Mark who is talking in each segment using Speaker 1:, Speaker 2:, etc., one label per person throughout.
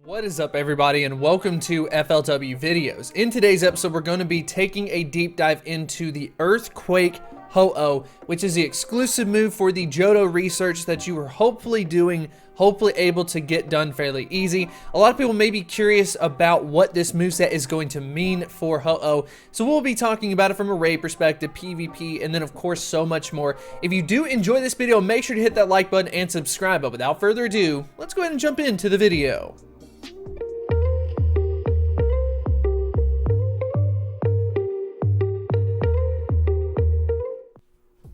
Speaker 1: What is up, everybody, and welcome to FLW Videos. In today's episode, we're going to be taking a deep dive into the Earthquake Ho-Oh, which is the exclusive move for the Johto research that you were hopefully able to get done fairly easy. A lot of people may be curious about what this moveset is going to mean for Ho-Oh, so we'll be talking about it from a raid perspective, PvP, and then of course so much more. If you do enjoy this video, make sure to hit that like button and subscribe, but without further ado, let's go ahead and jump into the video.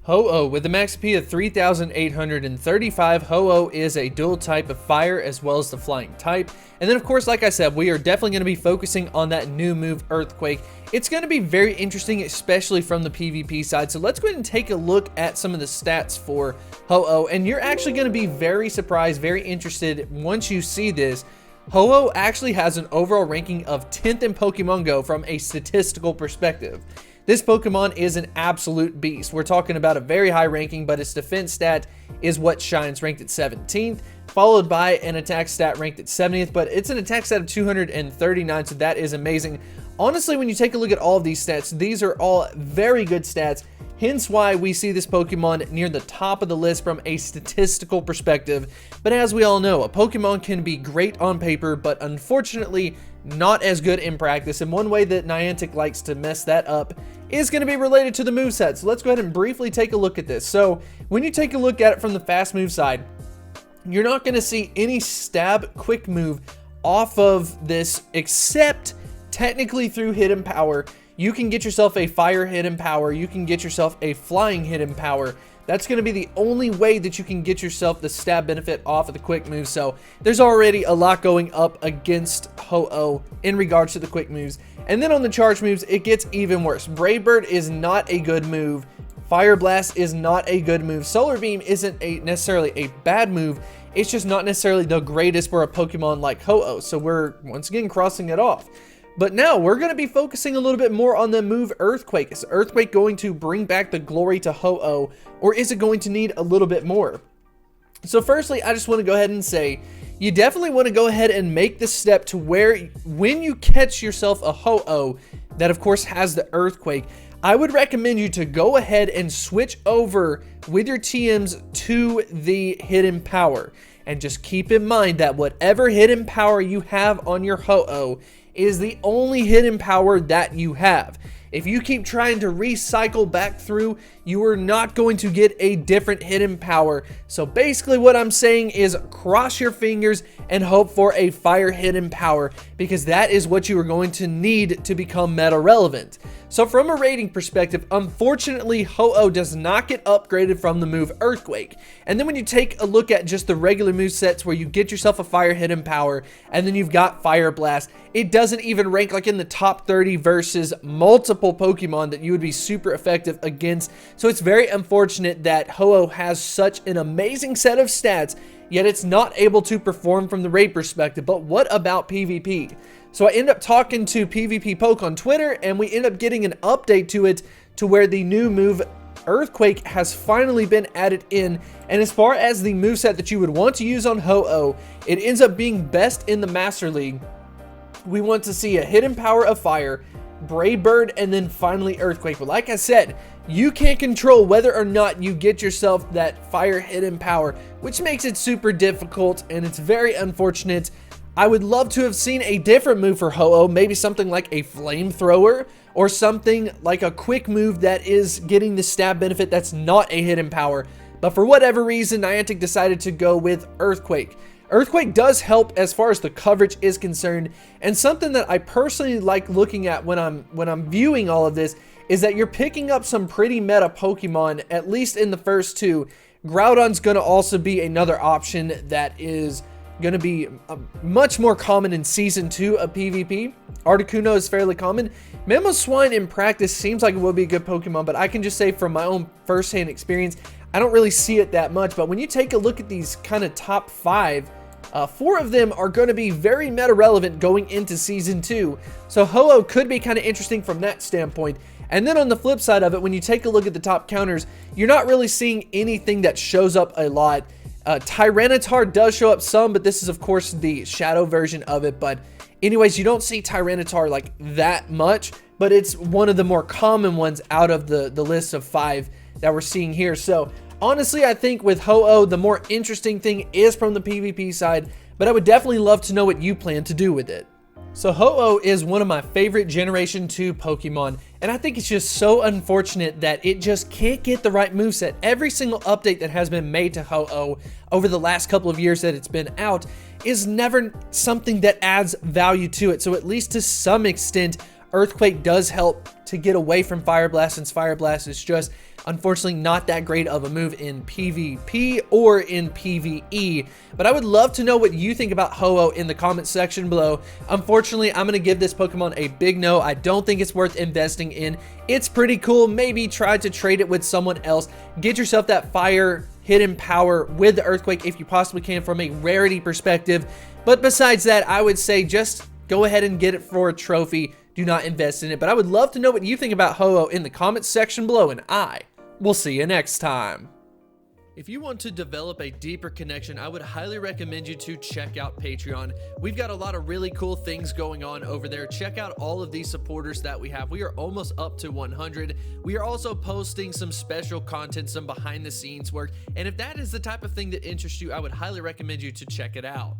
Speaker 1: Ho-Oh, with a max HP of 3,835, Ho-Oh is a dual type of fire as well as the flying type. And then of course, like I said, we are definitely going to be focusing on that new move, Earthquake. It's going to be very interesting, especially from the PvP side. So let's go ahead and take a look at some of the stats for Ho-Oh. And you're actually going to be very surprised, very interested once you see this. Ho-Oh actually has an overall ranking of 10th in Pokemon Go from a statistical perspective. This Pokemon is an absolute beast. We're talking about a very high ranking, but its defense stat is what shines, ranked at 17th, followed by an attack stat ranked at 70th, but it's an attack stat of 239, so that is amazing. Honestly, when you take a look at all of these stats, these are all very good stats, hence why we see this Pokemon near the top of the list from a statistical perspective. But as we all know, a Pokemon can be great on paper, but unfortunately not as good in practice, and one way that Niantic likes to mess that up is going to be related to the moveset. So let's go ahead and briefly take a look at this. So when you take a look at it from the fast move side, you're not going to see any stab quick move off of this, except technically through hidden power. You can get yourself a fire hidden power, you can get yourself a flying hidden power. That's going to be the only way that you can get yourself the stab benefit off of the quick move. So there's already a lot going up against Ho-Oh in regards to the quick moves. And then on the charge moves, it gets even worse. Brave Bird is not a good move. Fire Blast is not a good move. Solar Beam isn't necessarily a bad move. It's just not necessarily the greatest for a Pokemon like Ho-Oh. So we're once again crossing it off. But now we're going to be focusing a little bit more on the move Earthquake. Is Earthquake going to bring back the glory to Ho-Oh, or is it going to need a little bit more? So firstly, I just want to go ahead and say, you definitely want to go ahead and make the step to where when you catch yourself a Ho-Oh that of course has the Earthquake, I would recommend you to go ahead and switch over with your TMs to the hidden power. And just keep in mind that whatever hidden power you have on your Ho-Oh is the only hidden power that you have. If you keep trying to recycle back through, you are not going to get a different hidden power. So basically what I'm saying is cross your fingers and hope for a fire hidden power, because that is what you are going to need to become meta relevant. So from a rating perspective, unfortunately, Ho-Oh does not get upgraded from the move Earthquake. And then when you take a look at just the regular move sets where you get yourself a fire hidden power and then you've got Fire Blast, it doesn't even rank like in the top 30 versus multiple Pokemon that you would be super effective against. So it's very unfortunate that Ho-Oh has such an amazing set of stats, yet it's not able to perform from the raid perspective. But what about PvP? So I end up talking to PvP Poke on Twitter, and we end up getting an update to it to where the new move Earthquake has finally been added in. And as far as the moveset that you would want to use on Ho-Oh, it ends up being best in the Master League. We want to see a hidden power of fire, Brave Bird, and then finally Earthquake. But like I said, you can't control whether or not you get yourself that fire hidden power, which makes it super difficult, and it's very unfortunate. I would love to have seen a different move for Ho-Oh, maybe something like a flamethrower, or something like a quick move that is getting the stab benefit that's not a hidden power. But for whatever reason, Niantic decided to go with Earthquake. Earthquake does help as far as the coverage is concerned, and something that I personally like looking at when I'm viewing all of this is that you're picking up some pretty meta Pokemon, at least in the first two. Groudon's going to also be another option that is going to be much more common in Season 2 of PvP. Articuno is fairly common. Mamoswine in practice seems like it will be a good Pokemon, but I can just say from my own first-hand experience, I don't really see it that much. But when you take a look at these kind of top 5, 4 of them are going to be very meta relevant going into Season 2. So Ho-Oh could be kind of interesting from that standpoint. And then on the flip side of it, when you take a look at the top counters, you're not really seeing anything that shows up a lot. Tyranitar does show up some, but this is of course the shadow version of it. But anyways, you don't see Tyranitar like that much, but it's one of the more common ones out of the list of 5 that we're seeing here. So honestly, I think with Ho-Oh, the more interesting thing is from the PvP side, but I would definitely love to know what you plan to do with it. So Ho-Oh is one of my favorite Generation 2 Pokemon, and I think it's just so unfortunate that it just can't get the right moveset. Every single update that has been made to Ho-Oh over the last couple of years that it's been out is never something that adds value to it. So at least to some extent, Earthquake does help to get away from Fire Blast, since Fire Blast is just unfortunately not that great of a move in PvP or in PvE. But I would love to know what you think about Ho-Oh in the comment section below. Unfortunately, I'm going to give this Pokemon a big no. I don't think it's worth investing in. It's pretty cool. Maybe try to trade it with someone else. Get yourself that fire hidden power with the Earthquake if you possibly can from a rarity perspective. But besides that, I would say just go ahead and get it for a trophy. Do not invest in it. But I would love to know what you think about Ho-Oh in the comments section below, and I will see you next time. If you want to develop a deeper connection, I would highly recommend you to check out Patreon. We've got a lot of really cool things going on over there. Check out all of these supporters that we have. We are almost up to 100. We are also posting some special content, some behind the scenes work. And if that is the type of thing that interests you, I would highly recommend you to check it out.